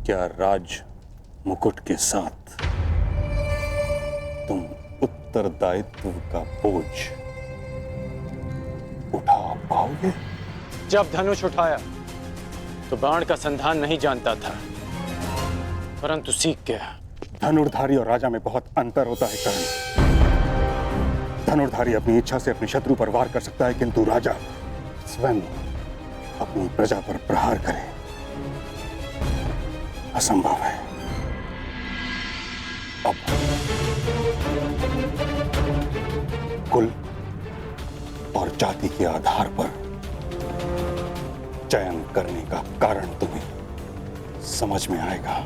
क्या राज मुकुट के साथ तुम उत्तरदायित्व का बोझ उठा पाओगे? जब धनुष उठाया तो बाण का संधान नहीं जानता था, परंतु सीख गया। धनुर्धारी और राजा में बहुत अंतर होता है कर्ण। धनुर्धारी अपनी इच्छा से अपने शत्रु पर वार कर सकता है, किंतु राजा स्वयं अपनी प्रजा पर प्रहार करे असंभव है। अब कुल और जाति के आधार पर चयन करने का कारण तुम्हें समझ में आएगा।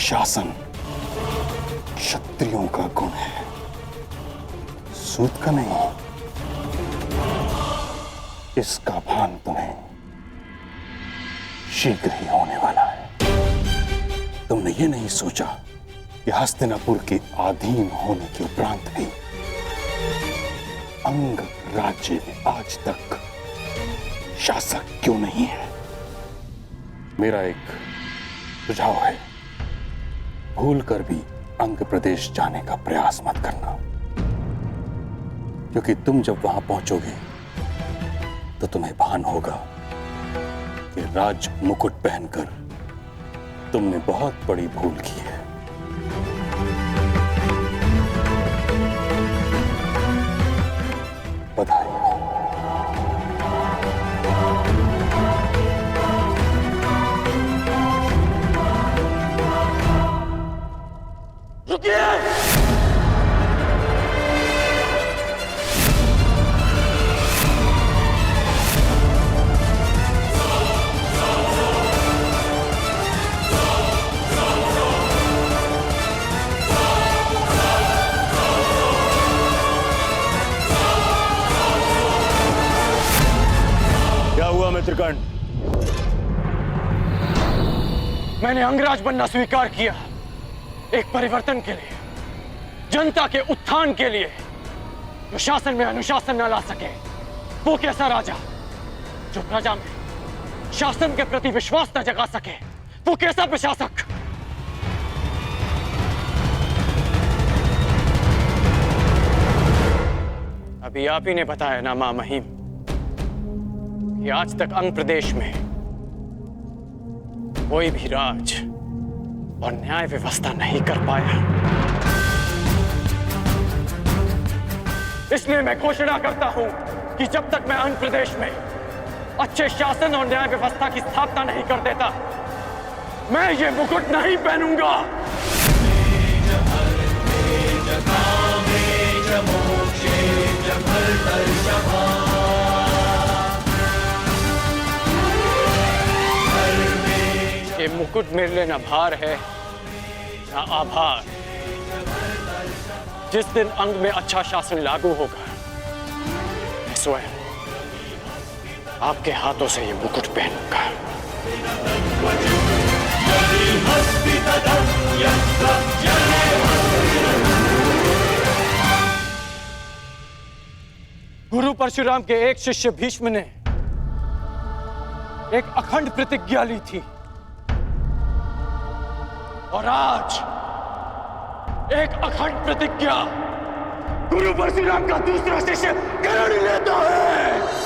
शासन क्षत्रियों का गुण है, सूत का नहीं। इसका भान तुम्हें शीघ्र ही होने वाला है। तुमने ये नहीं सोचा कि हस्तिनापुर के अधीन होने के उपरांत भी अंग राज्य में आज तक शासक क्यों नहीं है। मेरा एक सुझाव है, भूल कर भी अंग प्रदेश जाने का प्रयास मत करना, क्योंकि तुम जब वहां पहुंचोगे तो तुम्हें भान होगा कि राज मुकुट पहनकर तुमने बहुत बड़ी भूल की है। बधाई। रुकिए! क्या हुआ मित्रकर्ण? मैंने अंगराज बनना स्वीकार किया, एक परिवर्तन के लिए, जनता के उत्थान के लिए, जो शासन में अनुशासन न ला सके। वो कैसा राजा जो प्रजा में शासन के प्रति विश्वास न जगा सके? वो कैसा प्रशासक? अभी आप ही ने बताया ना मां महिम कि आज तक अंग प्रदेश में कोई भी राज और न्याय व्यवस्था नहीं कर पाया। इसलिए मैं घोषणा करता हूं कि जब तक मैं अंग प्रदेश में अच्छे शासन और न्याय व्यवस्था की स्थापना नहीं कर देता, मैं ये मुकुट नहीं पहनूंगा। ये मुकुट मेरे लिए न भार है न आभार। जिस दिन अंग में अच्छा शासन लागू होगा, मैं स्वयं आपके हाथों से ये मुकुट पहनूंगा। गुरु परशुराम के एक शिष्य भीष्म ने एक अखंड प्रतिज्ञा ली थी, और आज एक अखंड प्रतिज्ञा गुरु परशुराम का दूसरा शिष्य कर्ण लेता है।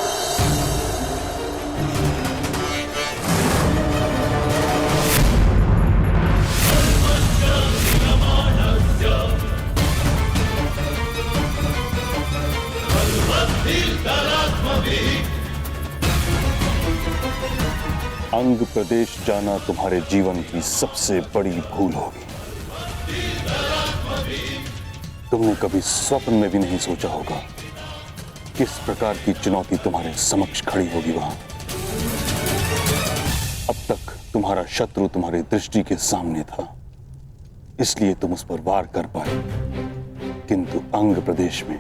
अंग प्रदेश जाना तुम्हारे जीवन की सबसे बड़ी भूल होगी। तुमने कभी स्वप्न में भी नहीं सोचा होगा किस प्रकार की चुनौती तुम्हारे समक्ष खड़ी होगी वहां। अब तक तुम्हारा शत्रु तुम्हारी दृष्टि के सामने था, इसलिए तुम उस पर वार कर पाए, किंतु अंग प्रदेश में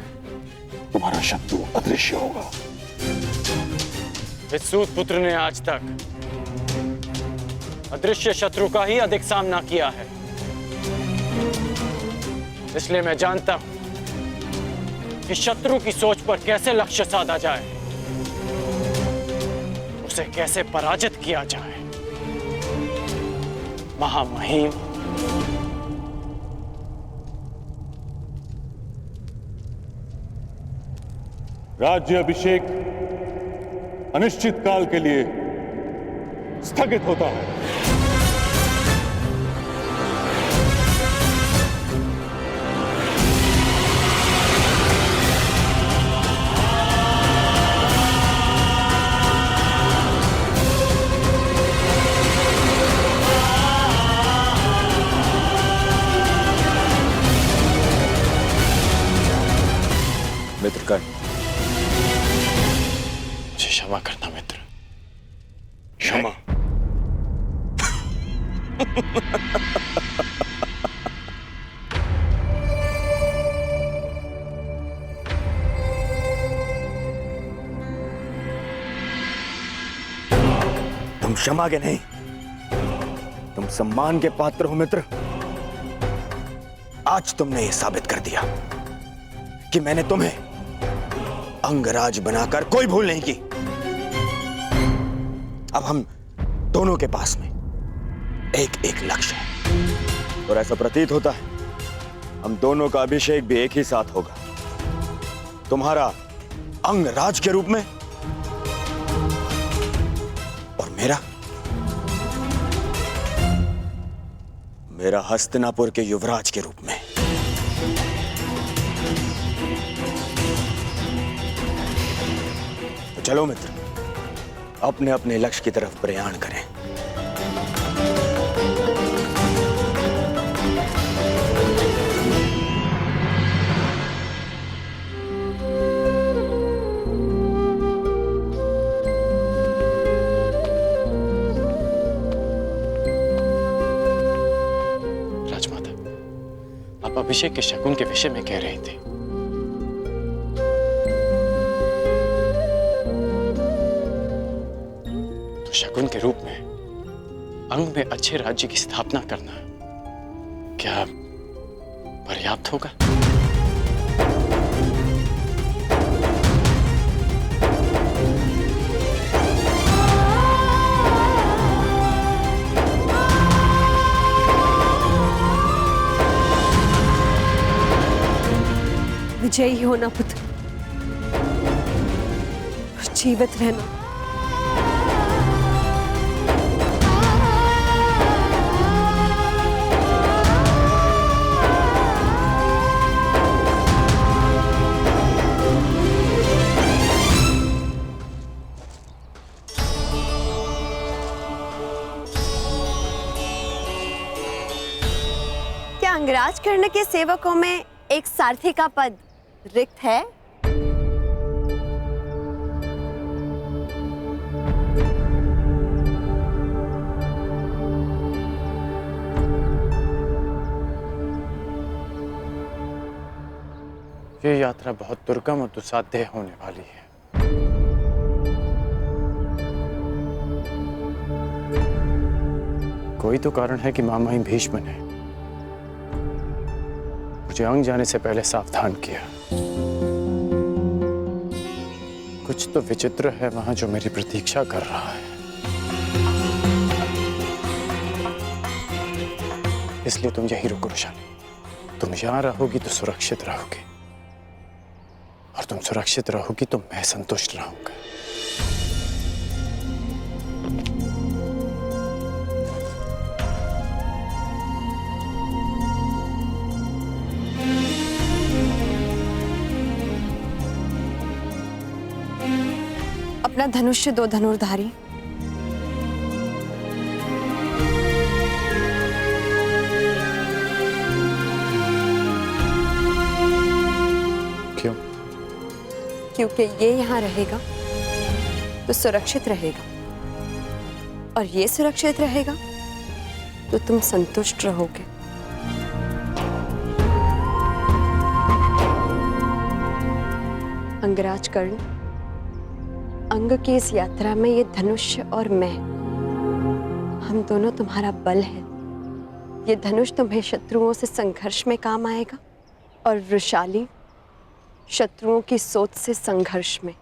तुम्हारा शत्रु अदृश्य होगा। इस सूत पुत्र ने आज तक अदृश्य शत्रु का ही अधिक सामना किया है, इसलिए मैं जानता हूं कि शत्रु की सोच पर कैसे लक्ष्य साधा जाए, उसे कैसे पराजित किया जाए। महामहिम, राज्य अभिषेक अनिश्चित काल के लिए स्थगित होता है। मित्रगण, मुझे क्षमा करना मित्र, क्षमा। तुम क्षमा के नहीं, तुम सम्मान के पात्र हो मित्र। आज तुमने यह साबित कर दिया कि मैंने तुम्हें अंगराज बनाकर कोई भूल नहीं की। अब हम दोनों के पास में एक एक लक्ष्य है और ऐसा प्रतीत होता है हम दोनों का अभिषेक भी एक ही साथ होगा, तुम्हारा अंगराज के रूप में और मेरा हस्तिनापुर के युवराज के रूप में। तो चलो मित्र, अपने अपने लक्ष्य की तरफ प्रयाण करें। राजमाता, आप अभिषेक के शकुन के विषय में कह रहे थे। शकुन के रूप में अंग में अच्छे राज्य की स्थापना करना क्या पर्याप्त होगा? विजयी होना पुत्र, जीवित रहना। क्या अंगराज कर्ण के सेवकों में एक सारथी का पद रिक्त है? ये यात्रा बहुत दुर्गम और दुस्साध्य होने वाली है। कोई तो कारण है कि महामहिम भीष्म ने मुझे अंग जाने से पहले सावधान किया। कुछ तो विचित्र है वहां जो मेरी प्रतीक्षा कर रहा है। इसलिए तुम यही रुको रुशाली। तुम यहां रहोगी तो सुरक्षित रहोगी, और तुम सुरक्षित रहोगी तो मैं संतुष्ट रहूंगा। अपना धनुष्य दो धनुर्धारी। क्यों? क्योंकि ये यहां रहेगा तो सुरक्षित रहेगा, और ये सुरक्षित रहेगा तो तुम संतुष्ट रहोगे। अंगराज कर्ण, अंग की इस यात्रा में ये धनुष्य और मैं, हम दोनों तुम्हारा बल है। ये धनुष तुम्हें शत्रुओं से संघर्ष में काम आएगा, और वृषाली शत्रुओं की सोच से संघर्ष में।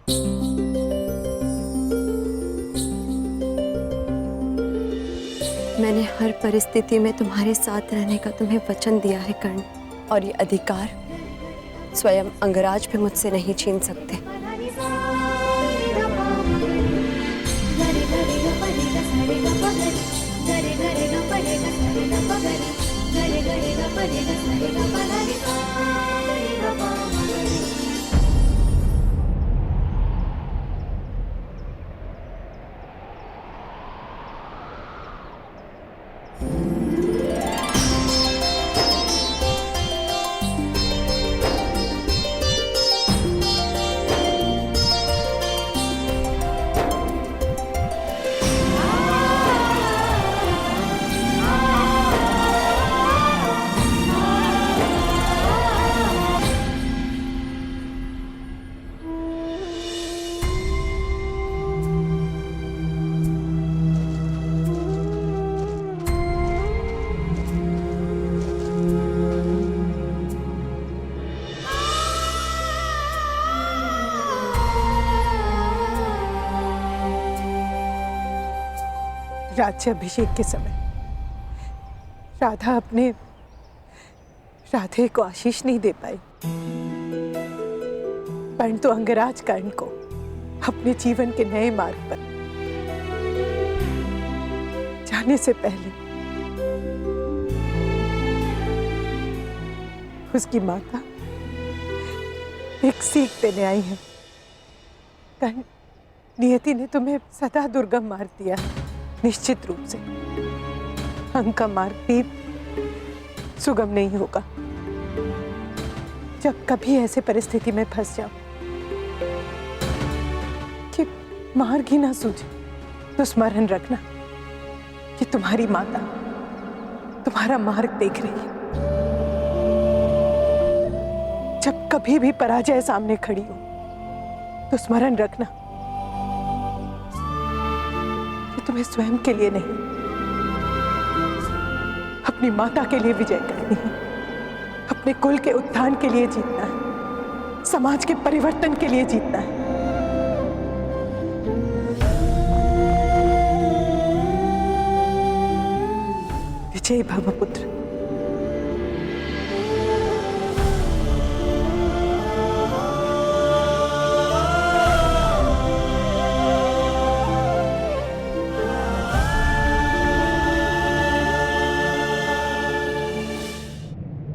मैं मैंने हर परिस्थिति में तुम्हारे साथ रहने का तुम्हें वचन दिया है कर्ण, और ये अधिकार स्वयं अंगराज भी मुझसे नहीं छीन सकते। राज्याभिषेक के समय राधा अपने राधे को आशीष नहीं दे पाई, परंतु अंगराज कर्ण को अपने जीवन के नए मार्ग पर जाने से पहले उसकी माता एक सीख देने आई है। कर्ण, नियति ने तुम्हें सदा दुर्गम मार्ग दिया है। निश्चित रूप से अंग का मार्ग भी सुगम नहीं होगा। जब कभी ऐसे परिस्थिति में फंस जाओ कि मार्ग ही ना सूझे, तो स्मरण रखना कि तुम्हारी माता तुम्हारा मार्ग देख रही है। जब कभी भी पराजय सामने खड़ी हो, तो स्मरण रखना कि तुम्हें स्वयं के लिए नहीं, अपनी माता के लिए विजय करनी है, अपने कुल के उत्थान के लिए जीतना है, समाज के परिवर्तन के लिए जीतना है। विजयी भव पुत्र।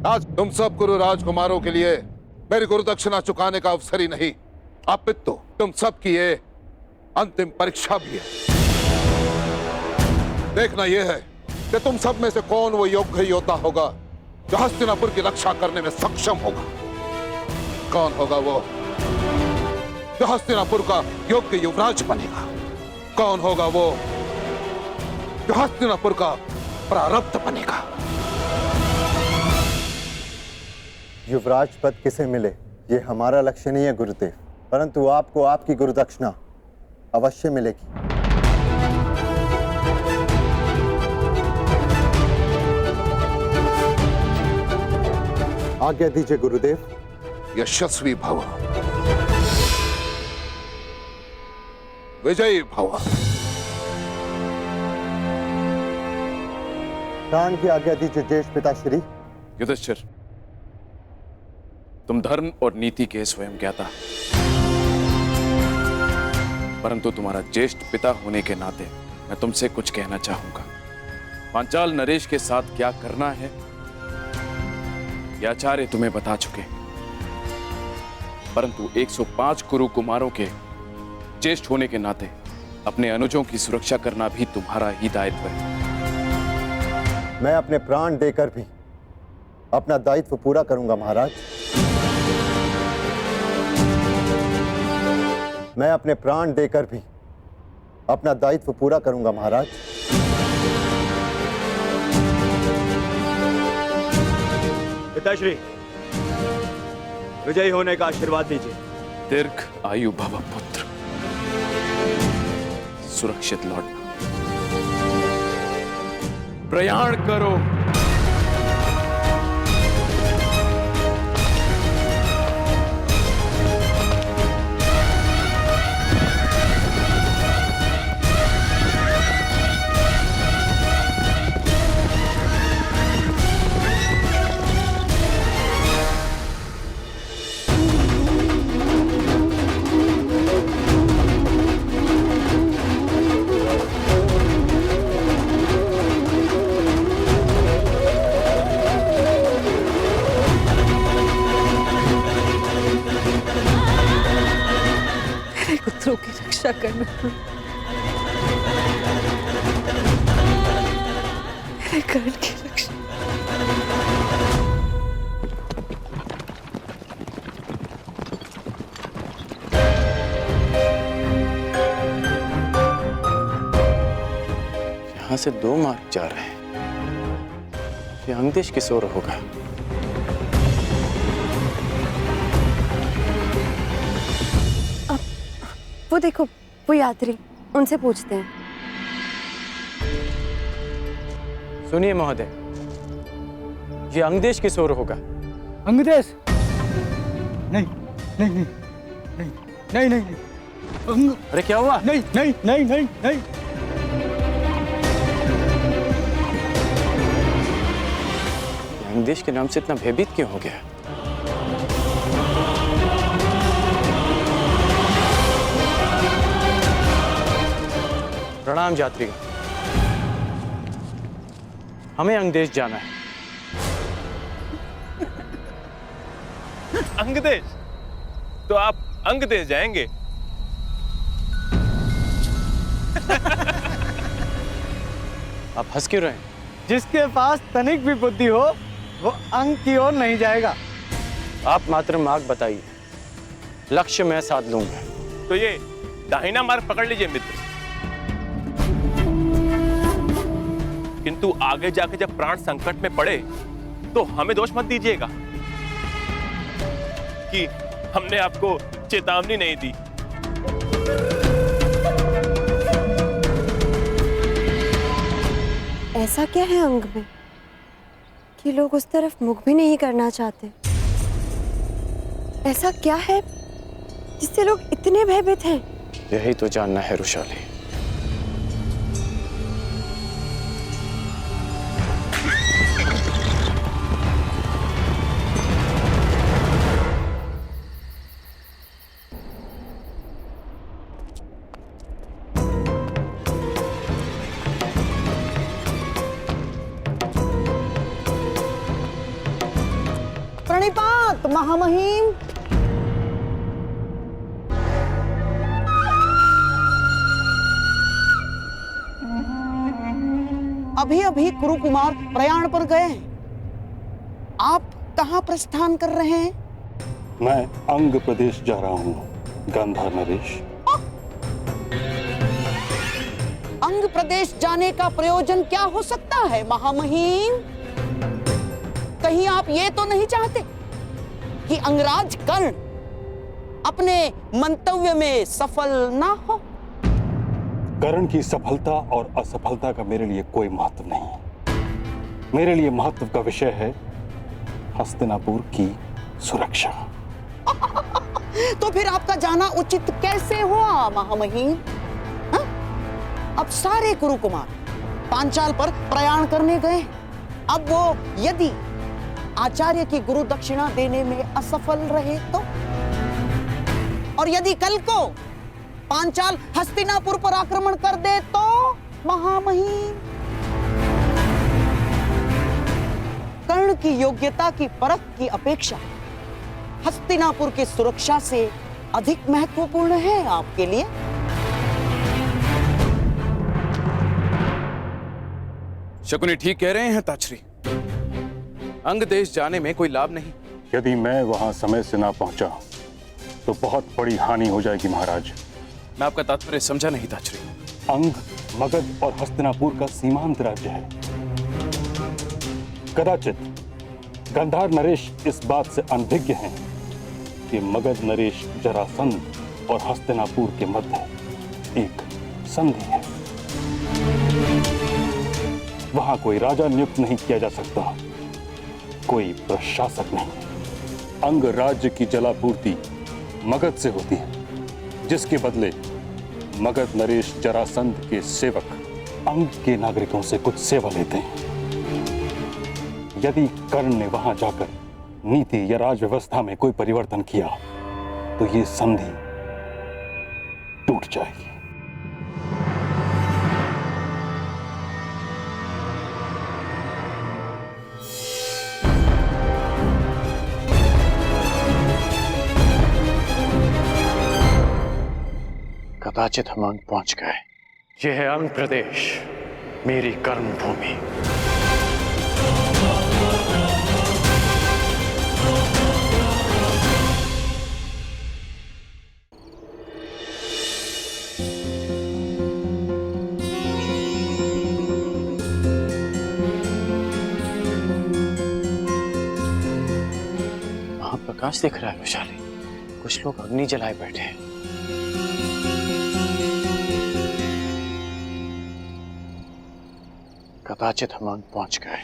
आज तुम सब गुरु राजकुमारों के लिए मेरी गुरु दक्षिणा चुकाने का अवसर ही नहीं, अपितु तुम सब की ये अंतिम परीक्षा भी है। देखना यह है कि तुम सब में से कौन वो योग्य योद्धा होगा जो हस्तिनापुर की रक्षा करने में सक्षम होगा। कौन होगा वो जो हस्तिनापुर का योग्य युवराज बनेगा। कौन होगा वो जो हस्तिनापुर का प्रारब्ध बनेगा। युवराज पद किसे मिले ये हमारा लक्ष्य नहीं है गुरुदेव, परंतु आपको आपकी गुरुदक्षिणा अवश्य मिलेगी। आज्ञा दीजिए गुरुदेव। यशस्वी भव, विजयी भव। प्राण की आज्ञा दीजिए ज्येष्ठ पिताश्री। युधिष्ठिर, तुम धर्म और नीति के स्वयं ज्ञाता, परंतु तुम्हारा ज्येष्ठ पिता होने के नाते मैं तुमसे कुछ कहना चाहूंगा। पांचाल नरेश के साथ क्या करना है ये आचार्य तुम्हें बता चुके, परंतु 105 कुरु कुमारों के ज्येष्ठ होने के नाते अपने अनुजों की सुरक्षा करना भी तुम्हारा ही दायित्व है। मैं अपने प्राण देकर भी अपना दायित्व पूरा करूंगा महाराज। मैं अपने प्राण देकर भी अपना दायित्व पूरा करूंगा महाराज। पिताश्री, विजयी होने का आशीर्वाद दीजिए। दीर्घ आयु भव पुत्र, सुरक्षित लौटना। प्रयाण करो। प्राणों की रक्षा करना, मेरे कर्ण की रक्षा। यहाँ से 2 मार्ग जा रहे हैं। ये अंगदेश किस ओर होगा? वो देखो, वो यात्री, उनसे पूछते हैं। सुनिए महोदय, ये अंगदेश किस ओर होगा? अंगदेश? नहीं नहीं नहीं नहीं नहीं नहीं नहीं। अरे क्या हुआ? नहीं नहीं नहीं नहीं नहीं। अंगदेश के नाम से इतना भयभीत क्यों हो गया? प्रणाम यात्री, हमें अंगदेश जाना है। अंगदेश? तो आप अंगदेश जाएंगे? आप हंस क्यों रहे हैं? जिसके पास तनिक भी बुद्धि हो वो अंग की ओर नहीं जाएगा। आप मात्र मार्ग बताइए, लक्ष्य मैं साध लूंगा। तो ये दाहिना मार्ग पकड़ लीजिए मित्र, किंतु आगे जाके जब प्राण संकट में पड़े तो हमें दोष मत दीजिएगा कि हमने आपको चेतावनी नहीं दी। ऐसा क्या है अंग में कि लोग उस तरफ मुख भी नहीं करना चाहते? ऐसा क्या है जिससे लोग इतने भयभीत हैं? यही तो जानना है रुशाली। प्रणिपात महामहिम। अभी अभी कुरुकुमार प्रयाण पर गए हैं। आप कहाँ प्रस्थान कर रहे हैं? मैं अंग प्रदेश जा रहा हूँ, गांधार नरेश। अंग प्रदेश जाने का प्रयोजन क्या हो सकता है महामहिम? कहीं आप ये तो नहीं चाहते कि अंगराज कर्ण अपने मंतव्य में सफल ना हो? कर्ण की सफलता और असफलता का मेरे लिए कोई महत्व नहीं। मेरे लिए महत्व का विषय है हस्तिनापुर की सुरक्षा। तो फिर आपका जाना उचित कैसे हुआ महामहिम? हाँ? अब सारे कुरुकुमार पांचाल पर प्रयाण करने गए। अब वो यदि आचार्य की गुरु दक्षिणा देने में असफल रहे तो, और यदि कल को पांचाल हस्तिनापुर पर आक्रमण कर दे तो महामहिम, कर्ण की योग्यता की परख की अपेक्षा हस्तिनापुर की सुरक्षा से अधिक महत्वपूर्ण है आपके लिए। शकुनी ठीक कह रहे हैं ताछरी, अंग देश जाने में कोई लाभ नहीं। यदि मैं वहां समय से ना पहुंचा तो बहुत बड़ी हानि हो जाएगी महाराज। मैं आपका तात्पर्य समझा नहीं ताछरी। अंग, मगध और हस्तिनापुर का सीमांत राज्य है। कदाचित गांधार नरेश इस बात से अनभिज्ञ हैं कि मगध नरेश जरासंध और हस्तिनापुर के मध्य एक संधि है। वहां कोई राजा नियुक्त नहीं किया जा सकता, कोई प्रशासक नहीं। अंग राज्य की जलापूर्ति मगध से होती है, जिसके बदले मगध नरेश जरासंध के सेवक अंग के नागरिकों से कुछ सेवा लेते हैं। यदि कर्ण ने वहां जाकर नीति या राज व्यवस्था में कोई परिवर्तन किया तो ये संधि टूट जाएगी। कदाचित हम अंग पहुंच गए। यह है अंग प्रदेश, मेरी कर्म भूमि। वहां प्रकाश दिख रहा है विशाली, कुछ लोग अग्नि जलाए बैठे हैं। कदाचित हम अंग पहुंच गए।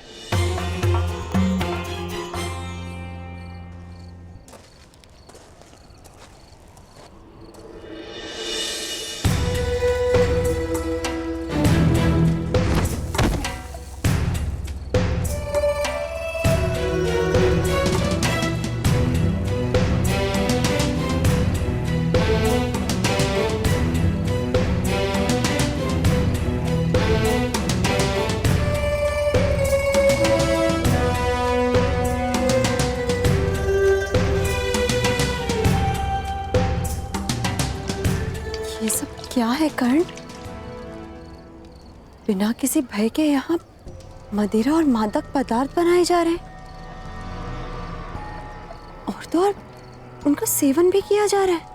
ये सब क्या है कर्ण? बिना किसी भय के यहाँ मदिरा और मादक पदार्थ बनाए जा रहे हैं और तो और उनका सेवन भी किया जा रहा है।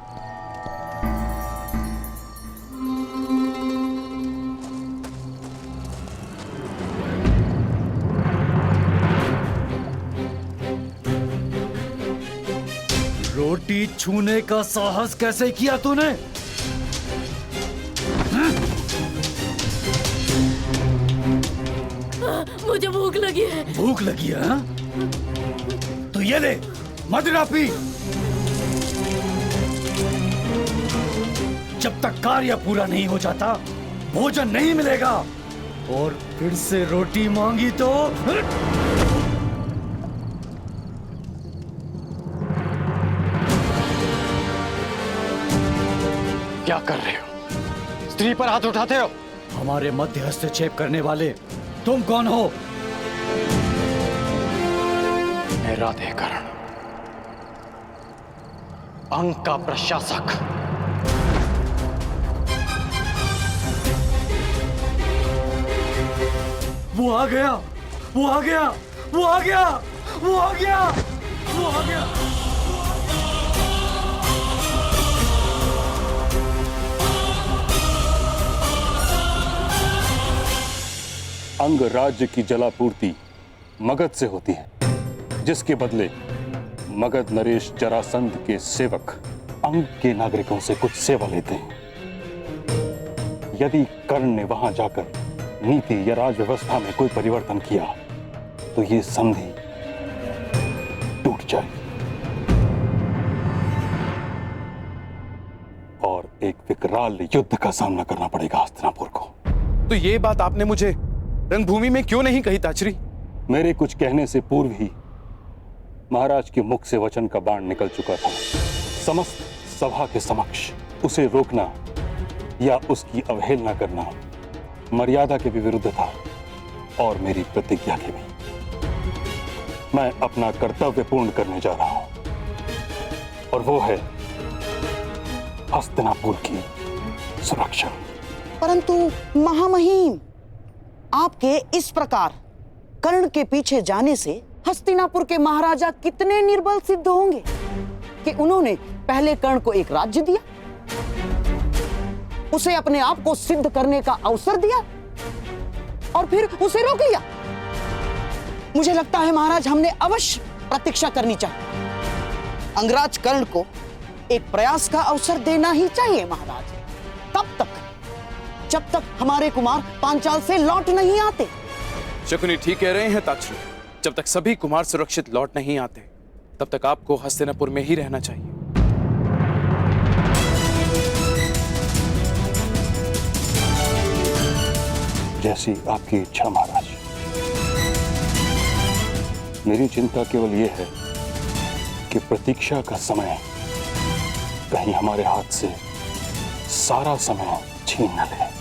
रोटी छूने का साहस कैसे किया तूने? मुझे भूख लगी है। भूख लगी है हाँ? तो ये ले मदिरा पी। जब तक कार्य पूरा नहीं हो जाता भोजन नहीं मिलेगा। और फिर से रोटी मांगी तो क्या कर रहे हो? स्त्री पर हाथ उठाते हो? हमारे मध्य हस्तक्षेप करने वाले तुम कौन हो? मैं राधेकरण, अंग का प्रशासक। वो आ गया, वो आ गया, वो आ गया, वो आ गया, वो आ गया। अंग राज्य की जलापूर्ति मगध से होती है, जिसके बदले मगध नरेश जरासंध के सेवक अंग के नागरिकों से कुछ सेवा लेते हैं। यदि कर्ण ने वहां जाकर नीति या राज व्यवस्था में कोई परिवर्तन किया तो ये संधि टूट जाएगी और एक विकराल युद्ध का सामना करना पड़ेगा हस्तिनापुर को। तो ये बात आपने मुझे रणभूमि में क्यों नहीं कही ताचरी? मेरे कुछ कहने से पूर्व ही महाराज के मुख से वचन का बाण निकल चुका था। समस्त सभा के समक्ष उसे रोकना या उसकी अवहेलना करना मर्यादा के भी विरुद्ध था और मेरी प्रतिज्ञा के भी। मैं अपना कर्तव्य पूर्ण करने जा रहा हूं और वो है हस्तिनापुर की सुरक्षा। परंतु महामहिम, आपके इस प्रकार कर्ण के पीछे जाने से हस्तिनापुर के महाराजा कितने निर्बल सिद्ध होंगे कि उन्होंने पहले कर्ण को एक राज्य दिया, उसे अपने आप को सिद्ध करने का अवसर दिया और फिर उसे रोक लिया। मुझे लगता है महाराज, हमने अवश्य प्रतीक्षा करनी चाहिए। अंगराज कर्ण को एक प्रयास का अवसर देना ही चाहिए महाराज, तब तक जब तक हमारे कुमार पांचाल से लौट नहीं आते। शकुनी ठीक कह रहे हैं ताचरी। जब तक सभी कुमार सुरक्षित लौट नहीं आते तब तक आपको हस्तिनापुर में ही रहना चाहिए। जैसी आपकी इच्छा महाराज। मेरी चिंता केवल यह है कि प्रतीक्षा का समय कहीं हमारे हाथ से सारा समय छीन न ले।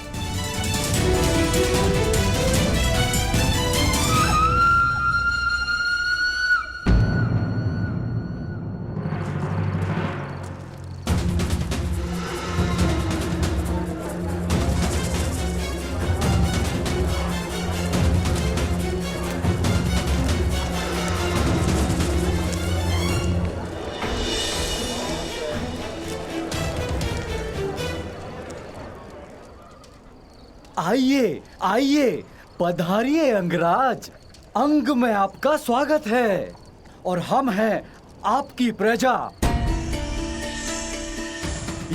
आइए आइए, पधारिए अंगराज। अंग में आपका स्वागत है और हम हैं आपकी प्रजा।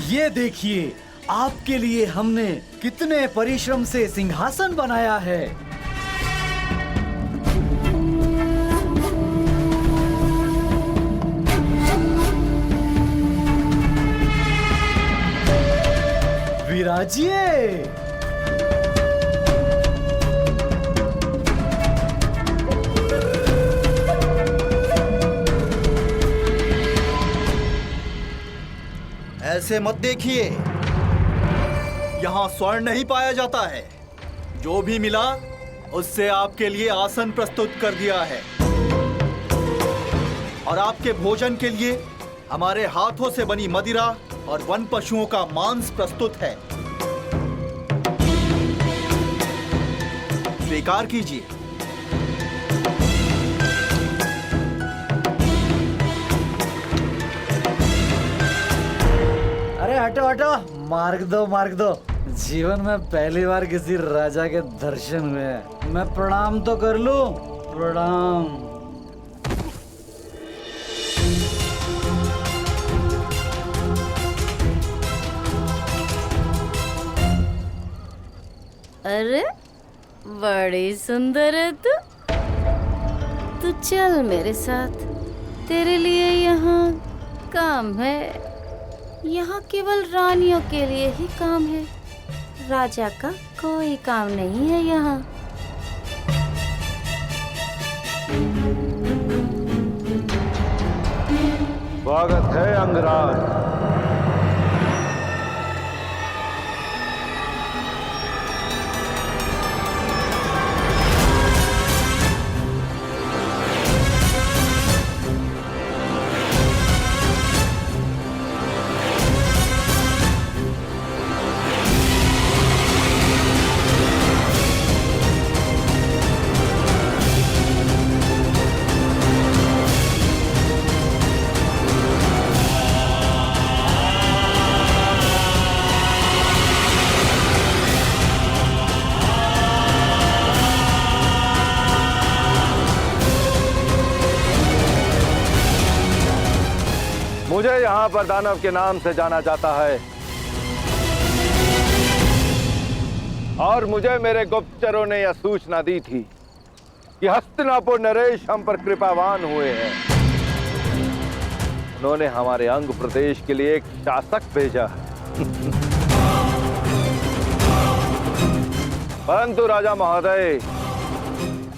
ये देखिए, आपके लिए हमने कितने परिश्रम से सिंहासन बनाया है। विराजिए। ऐसे मत देखिए, यहाँ स्वर्ण नहीं पाया जाता है। जो भी मिला उससे आपके लिए आसन प्रस्तुत कर दिया है और आपके भोजन के लिए हमारे हाथों से बनी मदिरा और वन पशुओं का मांस प्रस्तुत है। स्वीकार कीजिए। अरे हटो हटो, मार्ग दो। जीवन में पहली बार किसी राजा के दर्शन हुए हैं। मैं प्रणाम तो कर लूं। प्रणाम। अरे बड़ी सुंदर है तू चल मेरे साथ, तेरे लिए यहाँ काम है। यहाँ केवल रानियों के लिए ही काम है, राजा का कोई काम नहीं है यहाँ। स्वागत है अंगराज। मुझे यहाँ पर दानव के नाम से जाना जाता है और मुझे मेरे गुप्तचरों ने यह सूचना दी थी कि हस्तिनापुर नरेश हम पर कृपावान हुए हैं। उन्होंने हमारे अंग प्रदेश के लिए एक शासक भेजा है। परंतु राजा महोदय,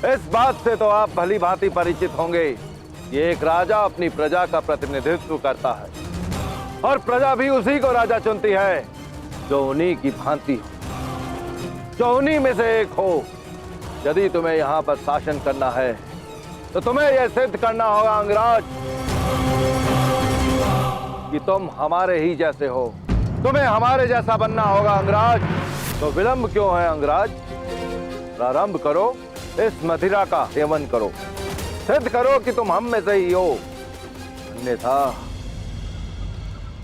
इस बात से तो आप भली भांति परिचित होंगे, ये एक राजा अपनी प्रजा का प्रतिनिधित्व करता है और प्रजा भी उसी को राजा चुनती है जो उन्हीं की भांति हो, जो उन्हीं में से एक हो। यदि तुम्हें यहाँ पर शासन करना है तो तुम्हें यह सिद्ध करना होगा अंगराज कि तुम हमारे ही जैसे हो। तुम्हें हमारे जैसा बनना होगा अंगराज। तो विलंब क्यों है अंगराज? प्रारंभ करो, इस मदिरा का सेवन करो, सिद्ध करो कि तुम हम में से ही हो। अन्यथा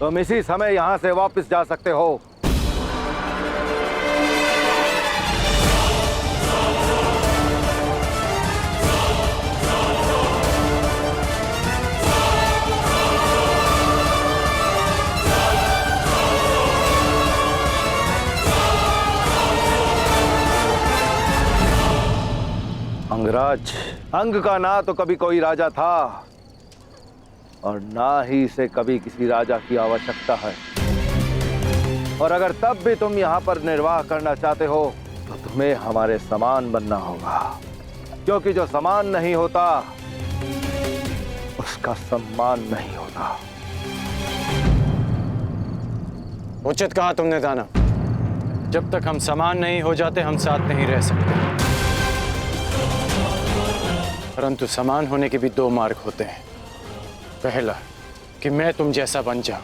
तुम इसी समय यहां से वापस जा सकते हो। अंगराज, अंग का ना तो कभी कोई राजा था और ना ही इसे कभी किसी राजा की आवश्यकता है। और अगर तब भी तुम यहाँ पर निर्वाह करना चाहते हो तो तुम्हें हमारे समान बनना होगा, क्योंकि जो समान नहीं होता उसका सम्मान नहीं होता। उचित कहा तुमने दानव। जब तक हम समान नहीं हो जाते हम साथ नहीं रह सकते। परंतु समान होने के भी दो मार्ग होते हैं। पहला कि मैं तुम जैसा बन जाऊं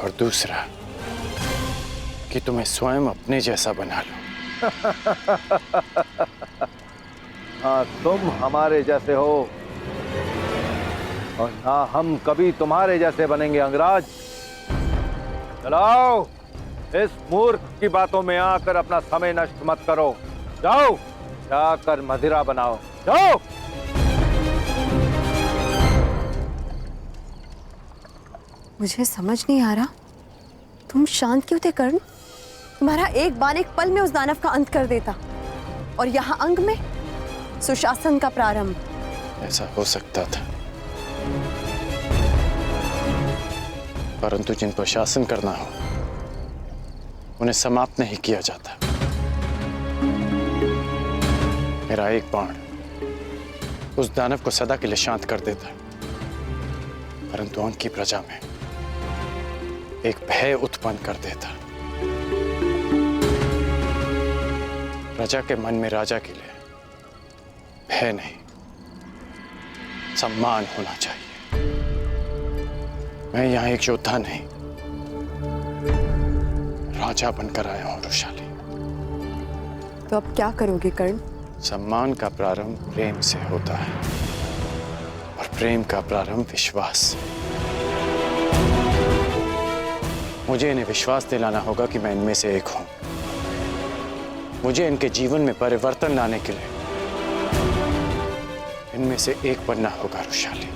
और दूसरा कि तुम्हें स्वयं अपने जैसा बना लूं। हाँ, तुम हमारे जैसे हो और ना हम कभी तुम्हारे जैसे बनेंगे अंगराज। चलाओ, इस मूर्ख की बातों में आकर अपना समय नष्ट मत करो। जाओ, जाकर मदिरा बनाओ, जाओ। मुझे समझ नहीं आ रहा, तुम शांत क्यों थे कर्ण? तुम्हारा एक बाण एक पल में उस दानव का अंत कर देता, और यहाँ अंग में सुशासन का प्रारंभ। ऐसा हो सकता था, परंतु जिन पर शासन करना हो उन्हें समाप्त नहीं किया जाता। मेरा एक बाण उस दानव को सदा के लिए शांत कर देता, परंतु अंक की प्रजा में एक भय उत्पन्न कर देता। प्रजा के मन में राजा के लिए भय नहीं, सम्मान होना चाहिए। मैं यहाँ एक योद्धा नहीं, राजा बनकर आया हूं रुशाली। तो अब क्या करोगे कर्ण? सम्मान का प्रारंभ प्रेम से होता है, और प्रेम का प्रारंभ विश्वास से। मुझे इन्हें विश्वास दिलाना होगा कि मैं इनमें से एक हूं। मुझे इनके जीवन में परिवर्तन लाने के लिए इनमें से एक बनना होगा रुशाली।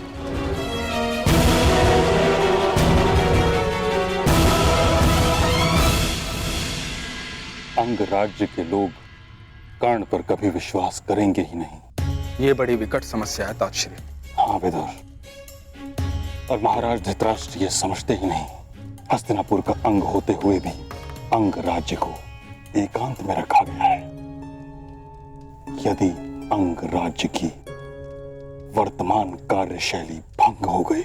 अंग राज्य के लोग कर्ण पर कभी विश्वास करेंगे ही नहीं। ये बड़ी विकट समस्या है ताक्षरी। हाँ विदुर, और महाराज धृतराष्ट्र ये समझते ही नहीं, हस्तिनापुर का अंग होते हुए भी अंग राज्य को एकांत में रखा गया है। यदि अंग राज्य की वर्तमान कार्यशैली भंग हो गई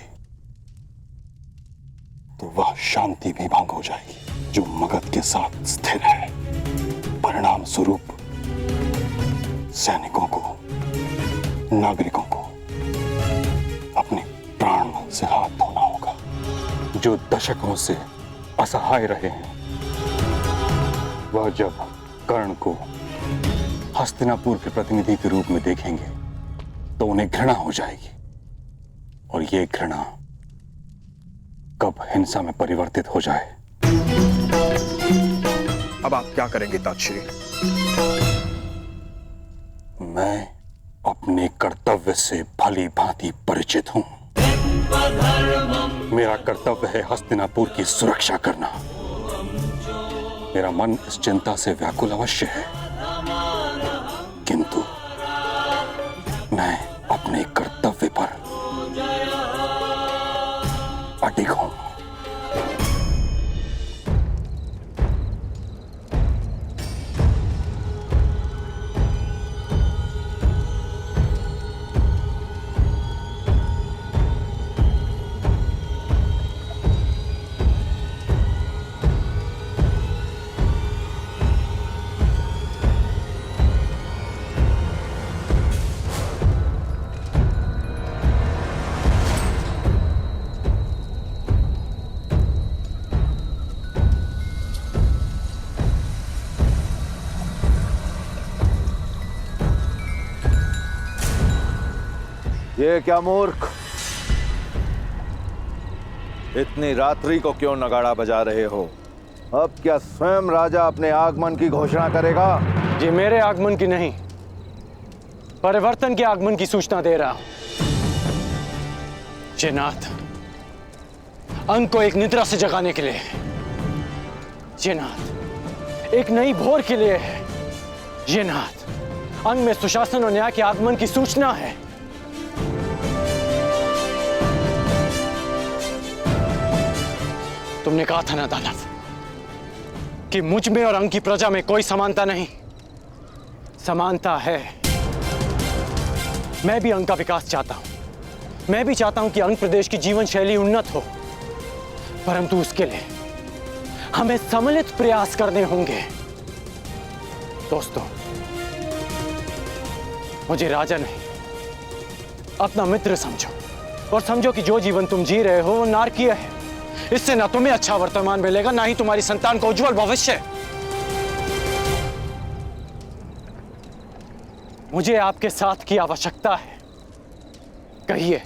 तो वह शांति भी भंग हो जाएगी जो मगध के साथ स्थिर है। परिणाम स्वरूप सैनिकों को, नागरिकों को अपने प्राण से हाथ धोना होगा। जो दशकों से असहाय रहे हैं, वह जब कर्ण को हस्तिनापुर के प्रतिनिधि के रूप में देखेंगे तो उन्हें घृणा हो जाएगी, और ये घृणा कब हिंसा में परिवर्तित हो जाए। अब आप क्या करेंगे ताक्षरी? मैं अपने कर्तव्य से भली भांति परिचित हूं। मेरा कर्तव्य है हस्तिनापुर की सुरक्षा करना। मेरा मन इस चिंता से व्याकुल अवश्य है, किंतु मैं अपने कर्तव्य पर अडिग हूं। ये क्या मूर्ख, इतनी रात्रि को क्यों नगाड़ा बजा रहे हो? अब क्या स्वयं राजा अपने आगमन की घोषणा करेगा? ये मेरे आगमन की नहीं, परिवर्तन के आगमन की सूचना दे रहा हूं। ये नाथ अंग को एक निद्रा से जगाने के लिए है। ये नाथ एक नई भोर के लिए है। ये नाथ अंग में सुशासन और न्याय के आगमन की सूचना है। तुमने कहा था ना दानव कि मुझ में और अंग की प्रजा में कोई समानता नहीं। समानता है। मैं भी अंग का विकास चाहता हूं। मैं भी चाहता हूं कि अंग प्रदेश की जीवन शैली उन्नत हो, परंतु उसके लिए हमें सम्मिलित प्रयास करने होंगे। दोस्तों, मुझे राजा नहीं, अपना मित्र समझो, और समझो कि जो जीवन तुम जी रहे हो वो नारकीय है। इससे ना तुम्हें अच्छा वर्तमान मिलेगा, ना ही तुम्हारी संतान को उज्जवल भविष्य। मुझे आपके साथ की आवश्यकता है। कहिए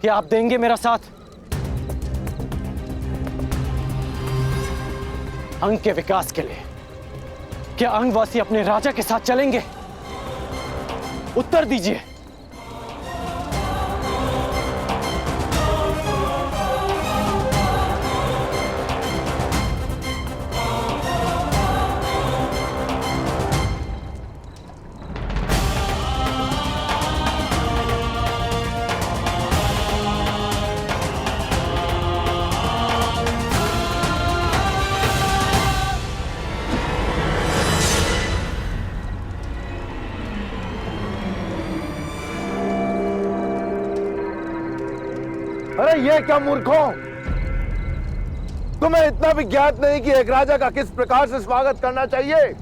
कि आप देंगे मेरा साथ? अंग के विकास के लिए क्या अंगवासी अपने राजा के साथ चलेंगे? उत्तर दीजिए। अरे ये क्या मूर्खों, तुम्हें इतना भी ज्ञात नहीं कि एक राजा का किस प्रकार से स्वागत करना चाहिए?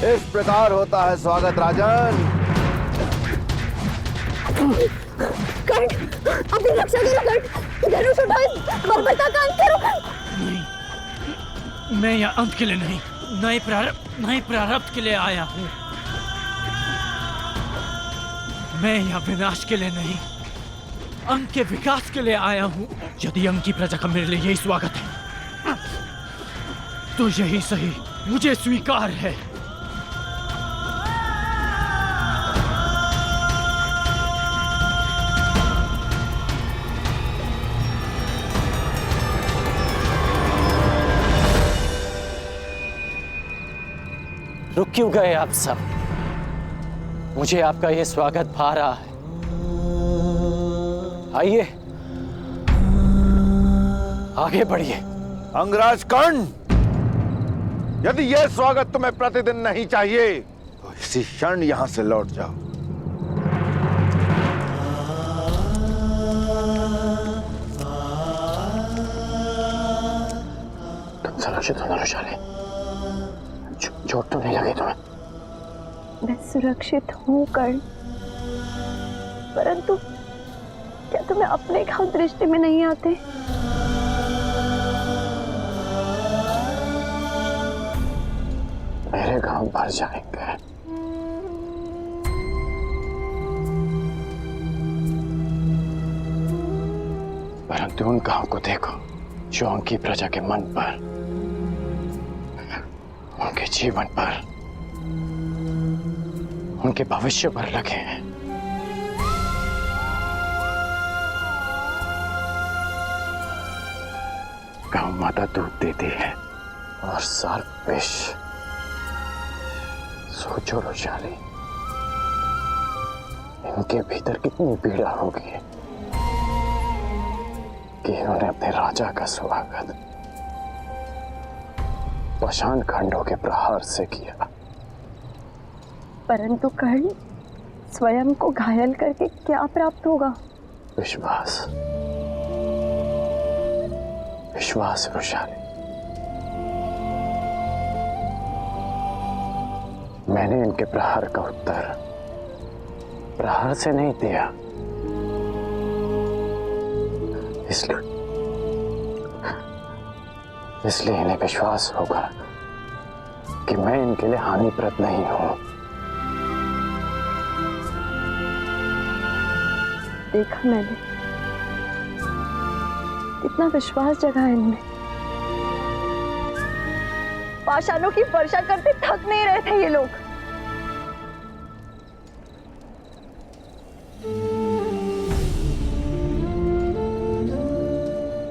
इस प्रकार होता है स्वागत राजन। कर्ण, अपनी रक्षा करो कर्ण। धनुष उठाओ, बर्बरता का अंत करो कर्ण। नहीं, मैं यहाँ अंत के लिए नहीं, नए प्रारब्ध के लिए आया हूँ। मैं यहाँ विनाश के लिए नहीं, अंग के विकास के लिए आया हूँ। यदि अंग की प्रजा का मेरे लिए यही स्वागत है तो यही सही, मुझे स्वीकार है। रुक क्यों गए आप सब? मुझे आपका यह स्वागत भा रहा है। आइए, आगे बढ़िए। अंगराज कर्ण, यदि यह स्वागत तुम्हें प्रतिदिन नहीं चाहिए तो इसी क्षण यहां से लौट जाओ। तुम सुरक्षित हो धनुषाली? चोट तो नहीं लगी तुम्हें? मैं सुरक्षित हूँ कर्ण, परंतु क्या तुम्हें अपने घाव दृष्टि में नहीं आते? मेरे घाव भर जाएंगे, परंतु उन घाव को देखो जो उनकी प्रजा के मन पर, उनके जीवन पर, उनके भविष्य पर लगे हैं। गौ माता दूध देती है और सर्प विष। सोचो रोशाली, इनके भीतर कितनी पीड़ा होगी कि इन्होंने अपने राजा का स्वागत पाषाण खंडों के प्रहार से किया। परंतु कर्ण, स्वयं को घायल करके क्या प्राप्त होगा? विश्वास, विश्वास रोशाली। मैंने इनके प्रहार का उत्तर प्रहार से नहीं दिया, इसलिए इन्हें विश्वास होगा कि मैं इनके लिए हानिप्रद नहीं हूं। देखा मैंने, कितना विश्वास जगा है इनमें। पाषाणों की वर्षा करते थक नहीं रहे थे ये लोग।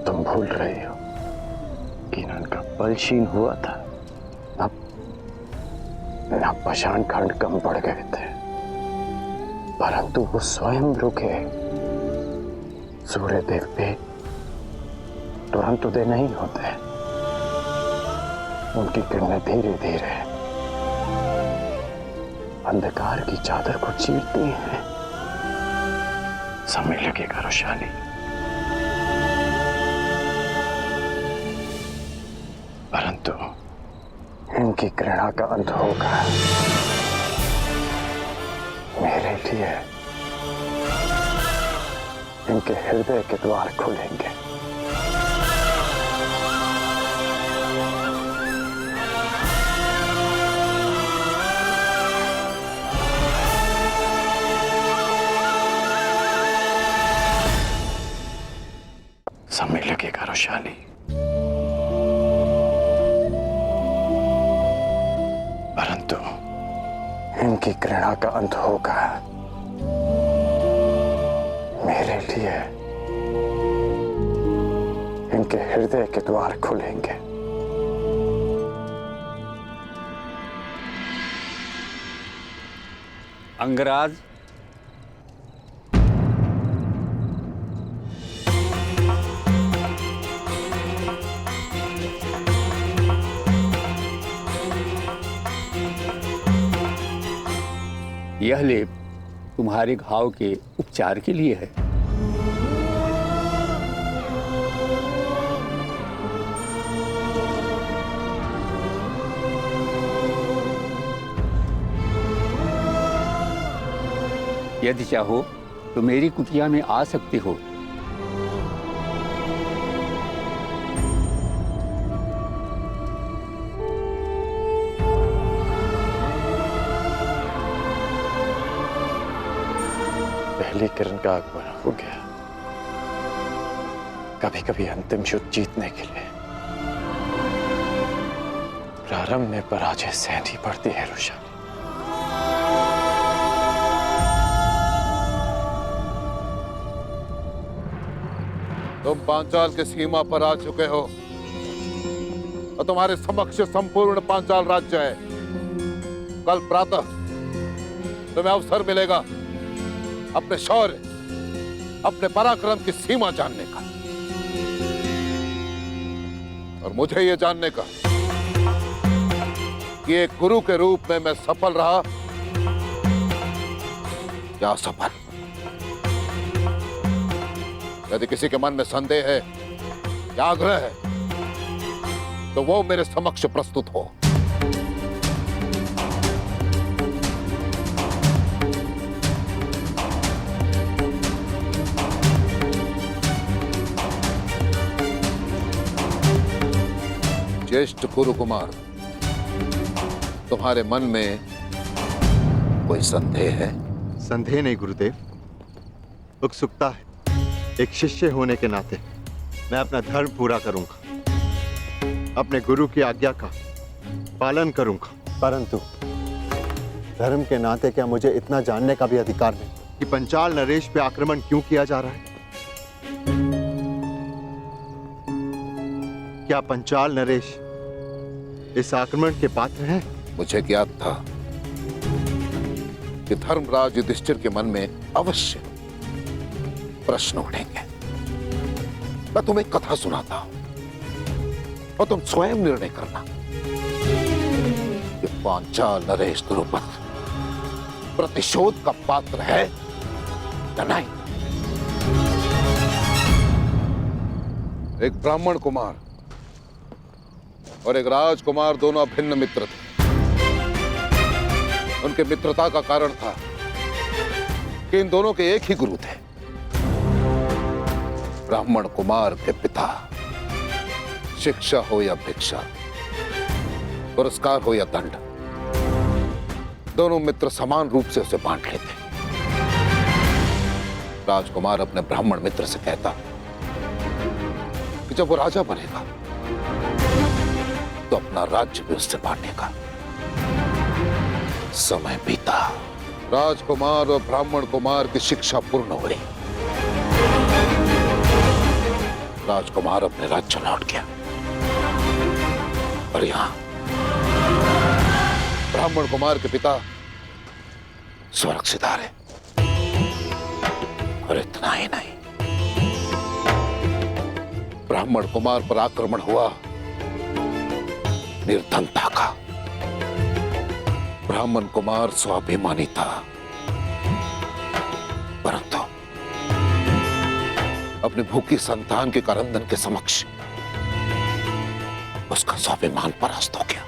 तुम भूल रही हो कि इनका बल क्षीण हुआ था, न पाषाण खंड कम पड़ गए थे, परंतु वो स्वयं रुके। सूर्य देव पे तुरंत उदय नहीं होते, उनकी किरणें धीरे धीरे अंधकार की चादर को चीरती हैं। समय लगेगा रोशाली, परंतु इनकी घृणा का अंत होगा। मेरे लिए इनके हृदय के द्वार खुलेंगे। समय लगेगा रोशाली, परंतु इनकी घृणा का अंत होगा। मेरे लिए इनके हृदय के द्वार खुलेंगे। अंगराज, यह लेप तुम्हारे घाव के उपचार के लिए है। यदि चाहो तो मेरी कुटिया में आ सकते हो। पहली किरण का आगमन हो गया। कभी कभी अंतिम युद्ध जीतने के लिए प्रारंभ में पराजय सहनी पड़ती है रोशाली। तुम पांचाल की सीमा पर आ चुके हो और तुम्हारे समक्ष संपूर्ण पांचाल राज्य है। कल प्रातः तुम्हें अवसर मिलेगा अपने शौर्य, अपने पराक्रम की सीमा जानने का, और मुझे यह जानने का कि एक गुरु के रूप में मैं सफल रहा या असफल। यदि किसी के मन में संदेह है या आग्रह है तो वो मेरे समक्ष प्रस्तुत हो। ज्येष्ठ गुरु कुमार, तुम्हारे मन में कोई संदेह है? संदेह नहीं गुरुदेव, उत्सुकता है। एक शिष्य होने के नाते मैं अपना धर्म पूरा करूंगा, अपने गुरु की आज्ञा का पालन करूंगा। परंतु धर्म के नाते क्या मुझे इतना जानने का भी अधिकार नहीं कि पंचाल नरेश पे आक्रमण क्यों किया जा रहा है? क्या पंचाल नरेश इस आक्रमण के पात्र हैं? मुझे ज्ञात था कि धर्मराज युधिष्ठिर के मन में अवश्य प्रश्न उठेंगे। मैं तुम्हें कथा सुनाता हूं और तुम स्वयं निर्णय करना कि पांचाल नरेश द्रुपद प्रतिशोध का पात्र है या नहीं। एक ब्राह्मण कुमार और एक राजकुमार दोनों अभिन्न मित्र थे। उनके मित्रता का कारण था कि इन दोनों के एक ही गुरु थे। ब्राह्मण कुमार के पिता शिक्षा हो या भिक्षा, पुरस्कार हो या दंड, दोनों मित्र समान रूप से उसे बांट लेते। राजकुमार अपने ब्राह्मण मित्र से कहता कि जब वो राजा बनेगा तो अपना राज्य भी उससे बांटेगा। समय बीता, राजकुमार और ब्राह्मण कुमार की शिक्षा पूर्ण हुई। राजकुमार अपने राज्य लौट गया और यहां ब्राह्मण कुमार के पिता सुरक्षित रहे। और इतना ही नहीं, ब्राह्मण कुमार पर आक्रमण हुआ निर्धनता का। ब्राह्मण कुमार स्वाभिमानी था, परंतु अपने भूखी संतान के करंदन के समक्ष उसका स्वाभिमान परास्त हो गया।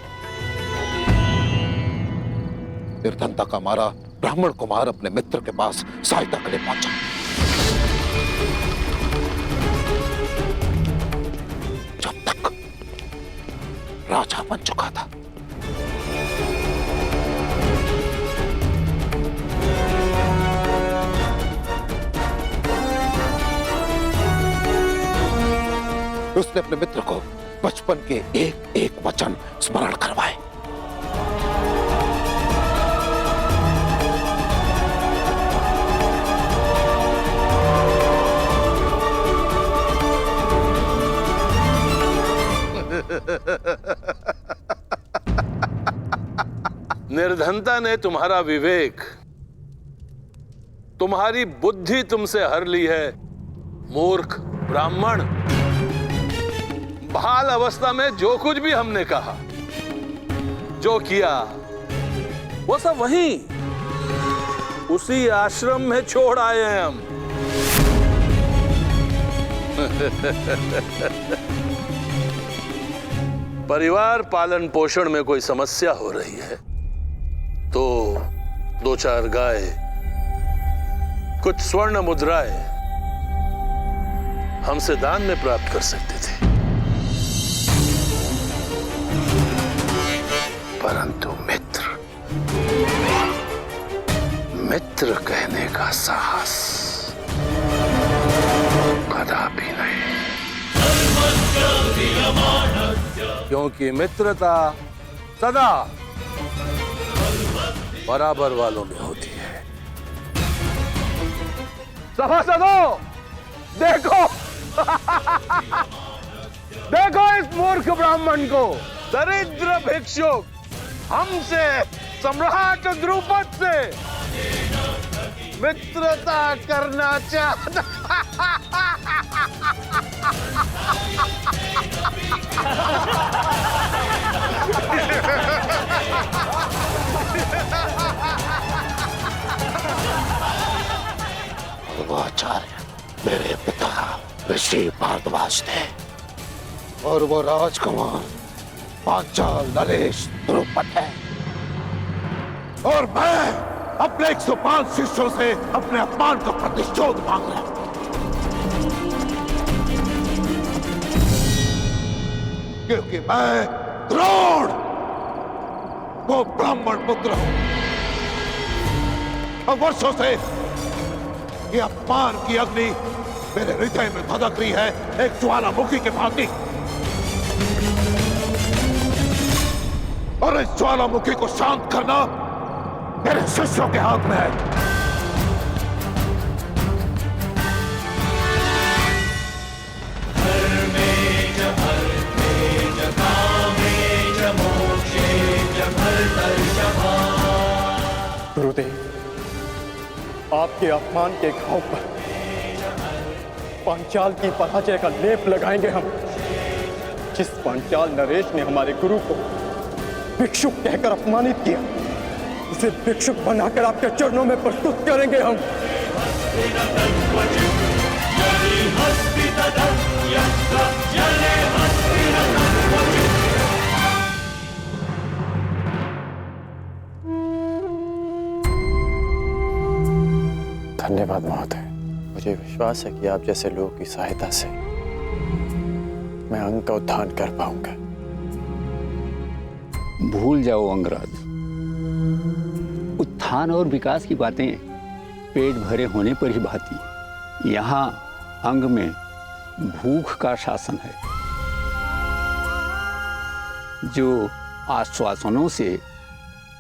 निर्धनता का मारा ब्राह्मण कुमार अपने मित्र के पास सहायता के लिए पहुंचा। राजा बन चुका था। उसने अपने मित्र को बचपन के एक एक वचन स्मरण करवाए। निर्धनता ने तुम्हारा विवेक, तुम्हारी बुद्धि तुमसे हर ली है। मूर्ख ब्राह्मण, बाल अवस्था में जो कुछ भी हमने कहा, जो किया, वो सब वहीं उसी आश्रम में छोड़ आए हैं हम। परिवार पालन पोषण में कोई समस्या हो रही है तो 2-4 गाय, कुछ स्वर्ण मुद्राएं हमसे दान में प्राप्त कर सकते थे, परंतु मित्र कहने का साहस कदापि नहीं, क्योंकि मित्रता सदा बराबर वालों में होती है। सभासदों, देखो देखो इस मूर्ख ब्राह्मण को, दरिद्र भिक्षुक हमसे, सम्राट द्रुपद से मित्रता करना चाहता। वो आचार्य मेरे पिता ऋषि भारद्वाज थे और वो राजकुमार पांचाल नरेश द्रुपद है, और मैं अपने 105 शिष्यों से अपने अपमान का प्रतिशोध मांग रहा हूं, क्योंकि मैं द्रोण वो ब्राह्मण पुत्र हूं। अब वर्षों से ये अपमान की अग्नि मेरे हृदय में भड़क रही है, एक ज्वालामुखी के भांति, और इस ज्वालामुखी को शांत करना मेरे शिष्यों के हाथ में है। गुरुदेव, आपके अपमान के घाव पर पांचाल की पराजय का लेप लगाएंगे हम। जिस पांचाल नरेश ने हमारे गुरु को भिक्षुक कहकर अपमानित किया, उसे भिक्षुक बनाकर आपके चरणों में प्रस्तुत करेंगे हम। धन्यवाद महोदय, मुझे विश्वास है कि आप जैसे लोगों की सहायता से मैं अंग का उत्थान कर पाऊंगा। भूल जाओ अंगराज, उत्थान और विकास की बातें पेट भरे होने पर ही भाती। यहाँ अंग में भूख का शासन है, जो आश्वासनों से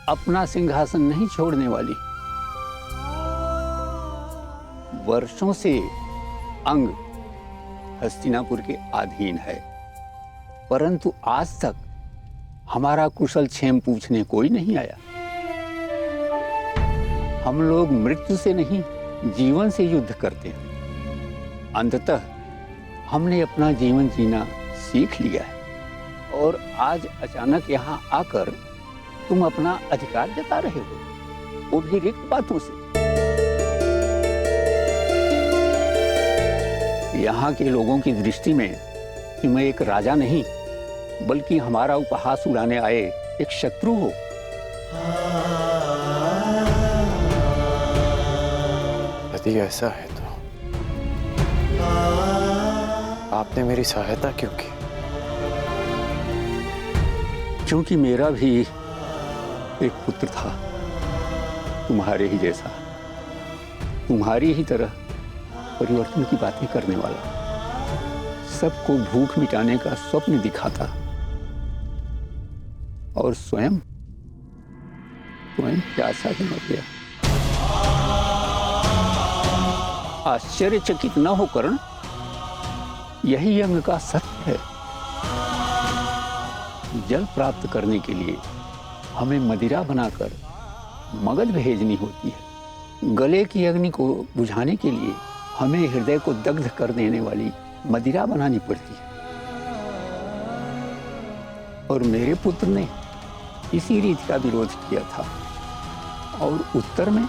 अपना सिंहासन नहीं छोड़ने वाली। वर्षों से अंग हस्तिनापुर के अधीन है, परंतु आज तक हमारा कुशल क्षेम पूछने कोई नहीं आया। हम लोग मृत्यु से नहीं, जीवन से युद्ध करते हैं। अंततः हमने अपना जीवन जीना सीख लिया है, और आज अचानक यहाँ आकर तुम अपना अधिकार जता रहे हो, वो भी रिक्त बातों से। यहाँ के लोगों की दृष्टि में तुम एक राजा नहीं, बल्कि हमारा उपहास उड़ाने आए एक शत्रु हो। यदि ऐसा है तो आपने मेरी सहायता क्यों की? क्योंकि मेरा भी एक पुत्र था, तुम्हारे ही जैसा, तुम्हारी ही तरह परिवर्तन की बातें करने वाला, सबको भूख मिटाने का स्वप्न दिखाता और स्वयं प्यासा ही मर गया। आश्चर्यचकित न हो कर्ण, यही अंग का सत्य है। जल प्राप्त करने के लिए हमें मदिरा बनाकर मगध भेजनी होती है। गले की अग्नि को बुझाने के लिए हमें हृदय को दग्ध कर देने वाली मदिरा बनानी पड़ती है। और मेरे पुत्र ने इसी रीति का विरोध किया था और उत्तर में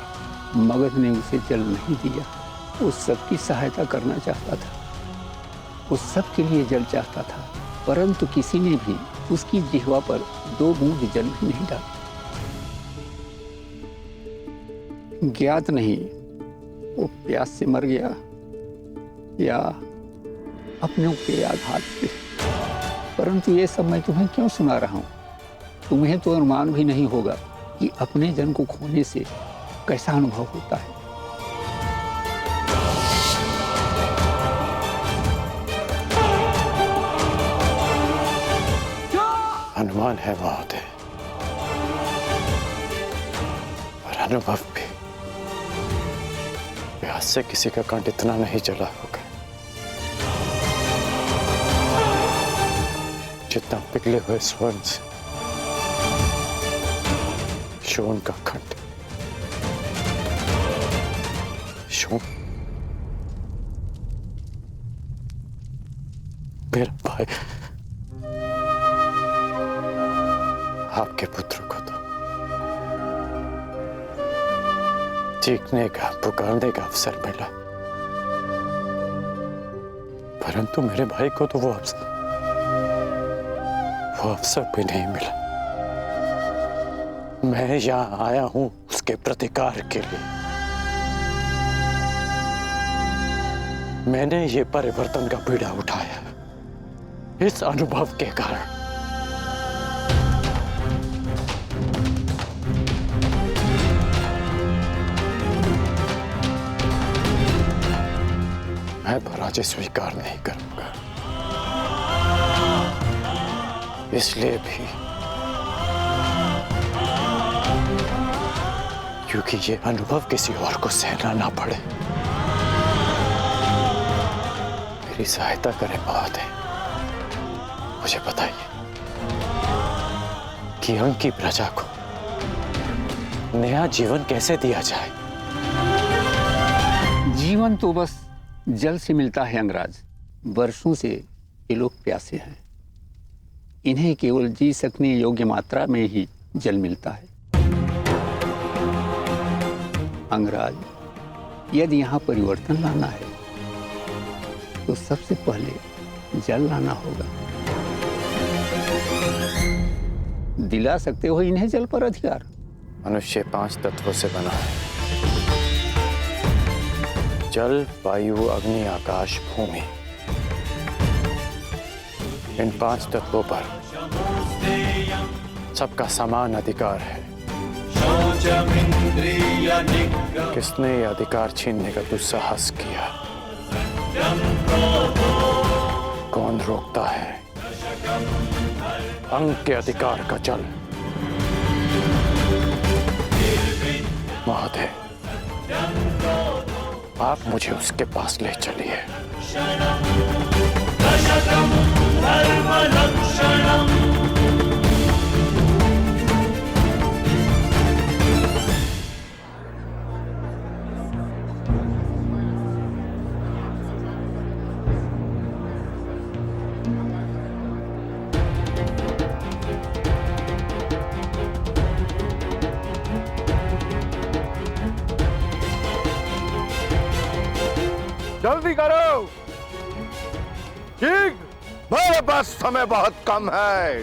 मगध ने उसे जल नहीं दिया। उस सब की सहायता करना चाहता था, उस सब के लिए जल चाहता था, परंतु किसी ने भी उसकी जिह्वा पर 2 बूंद जल भी नहीं डाला। ज्ञात नहीं वो प्यास से मर गया या अपने के आघात से, परंतु ये सब मैं तुम्हें क्यों सुना रहा हूं? तुम्हें तो अनुमान भी नहीं होगा कि अपने जन को खोने से कैसा अनुभव होता है। अनुमान है महोदय, और अनुभव भी। प्यास से किसी का कंठ इतना नहीं जला होगा जितना पिघले हुए स्वर्ण से शोन का कंठ। शोन मेरा भाई, आपके पुत्र को तो चीखने का, पुकारने का अवसर मिला, परंतु मेरे भाई को तो वो अवसर भी नहीं मिला। मैं यहां आया हूं उसके प्रतिकार के लिए। मैंने ये परिवर्तन का बीड़ा उठाया इस अनुभव के कारण। मैं पराजय स्वीकार नहीं करूंगा, इसलिए भी क्योंकि ये अनुभव किसी और को सहना ना पड़े। मेरी सहायता करें महोदय। मुझे बताइए कि अंग की प्रजा को नया जीवन कैसे दिया जाए? जीवन तो बस जल से मिलता है अंगराज। वर्षों से ये लोग प्यासे हैं, इन्हें केवल जी सकने योग्य मात्रा में ही जल मिलता है। अंगराज, यदि यहाँ परिवर्तन लाना है तो सबसे पहले जल लाना होगा। दिला सकते हो इन्हें जल पर अधिकार? मनुष्य 5 तत्वों से बना है, जल, वायु, अग्नि, आकाश, भूमि। इन 5 तत्वों पर सबका समान अधिकार है। किसने ये अधिकार छीनने का दुस्साहस किया? कौन रोकता है अंग के अधिकार का जल? महोदय, आप मुझे उसके पास ले चलिए। जल्दी करो, ठीक? मेरे पास समय बहुत कम है।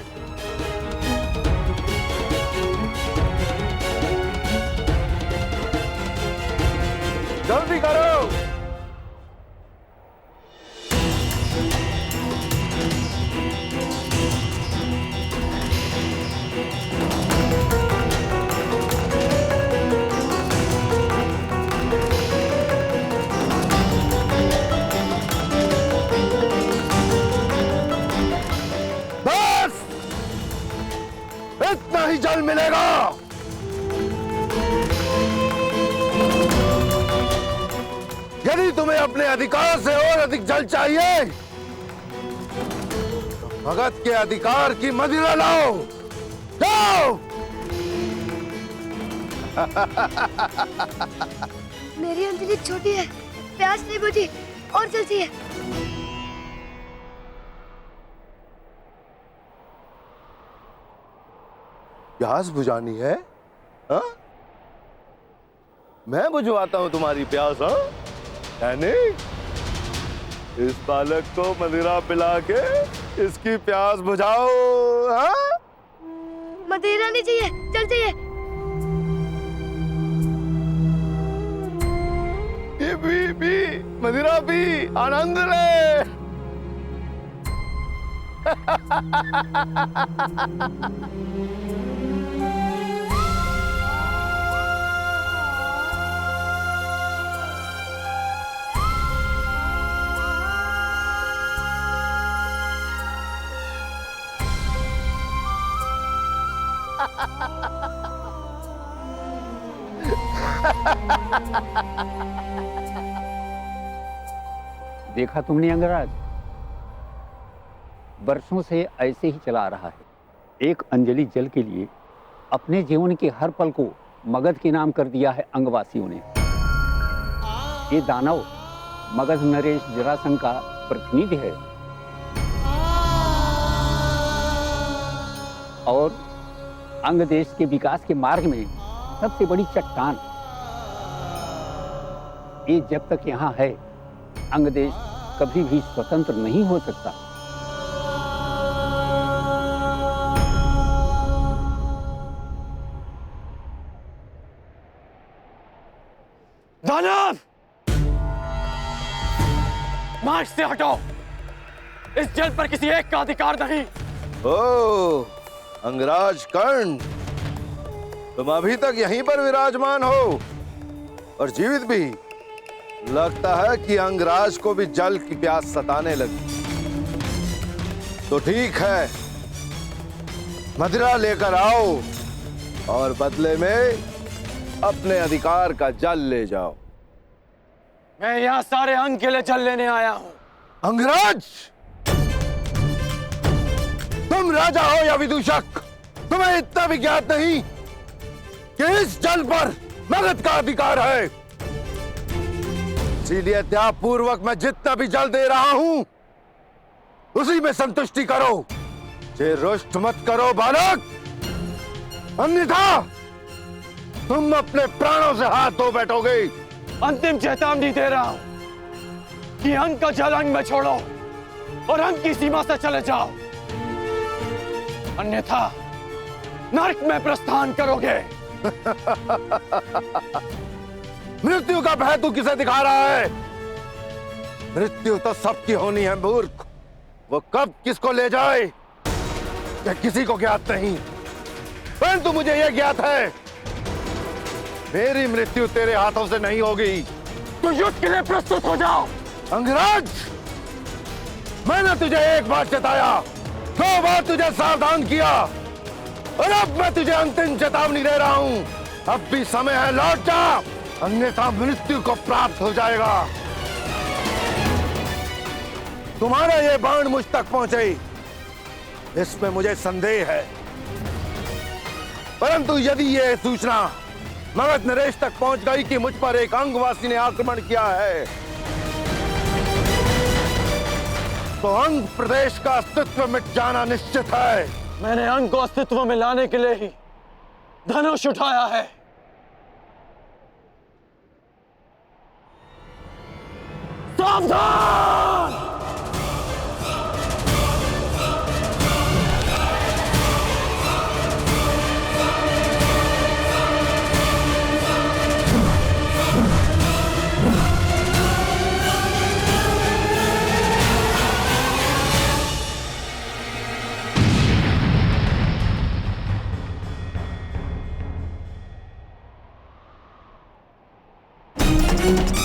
जल्दी करो। मिलेगा। यदि तुम्हें अपने अधिकार से और अधिक जल चाहिए तो भगत के अधिकार की मदिरा लाओ। जाओ। मेरी अंजलि छोटी है, प्यास नहीं बुझी और जल चाहिए। प्यास बुझानी है? हा? मैं बुझवाता हूं तुम्हारी प्यास। हाँ, यानी इस बालक को मदिरा पिला के इसकी प्यास बुझाओ। हाँ? मदिरा नहीं चाहिए, जल चाहिए। पी मदिरा पी, आनंद ले। देखा तुमने अंगराज, वर्षों से ऐसे ही चला आ रहा है। एक अंजलि जल के लिए अपने जीवन के हर पल को मगध के नाम कर दिया है अंगवासियों ने। ये दानव मगध नरेश जरासंध का प्रतिनिधि है और अंग देश के विकास के मार्ग में सबसे बड़ी चट्टान। ये जब तक यहाँ है, अंग देश कभी भी स्वतंत्र नहीं हो सकता। दानव, मार्ग से हटो। इस जल पर किसी एक का अधिकार नहीं। ओ, अंगराज कर्ण, तुम अभी तक यहीं पर विराजमान हो और जीवित भी। लगता है कि अंगराज को भी जल की प्यास सताने लगी। तो ठीक है, मदिरा लेकर आओ और बदले में अपने अधिकार का जल ले जाओ। मैं यहाँ सारे अंग के लिए जल लेने आया हूँ। अंगराज, तुम राजा हो या विदूषक, तुम्हें इतना भी ज्ञात नहीं कि इस जल पर मगध का अधिकार है। इसीलिए त्याग पूर्वक मैं जितना भी जल दे रहा हूं उसी में संतुष्टि करो। जे रुष्ट मत करो बालक, अन्यथा तुम अपने प्राणों से हाथ धो बैठोगे। अंतिम चेतावनी दे रहा हूं कि अंग का जल अंग में छोड़ो और अंग की सीमा से चले जाओ, अन्यथा नरक में प्रस्थान करोगे। मृत्यु का भय तू किसे दिखा रहा है? मृत्यु तो सबकी होनी है मूर्ख। वो कब किसको ले जाए यह किसी को ज्ञात नहीं, परंतु मुझे यह ज्ञात है मेरी मृत्यु तेरे हाथों से नहीं होगी। तो युद्ध के लिए प्रस्तुत हो जाओ। अंगराज, मैंने तुझे एक बार चेताया, 2 बार तुझे सावधान किया और अब मैं तुझे अंतिम चेतावनी दे रहा हूं। अब भी समय है, लौट जा, अन्यथा मृत्यु को प्राप्त हो जाएगा। तुम्हारा ये बाण मुझ तक पहुंचे इसमें मुझे संदेह है, परंतु यदि ये सूचना मगध नरेश तक पहुंच गई कि मुझ पर एक अंगवासी ने आक्रमण किया है, तो अंग प्रदेश का अस्तित्व मिट जाना निश्चित है। मैंने अंग को अस्तित्व में लाने के लिए ही धनुष उठाया है। सावधान! Thank you.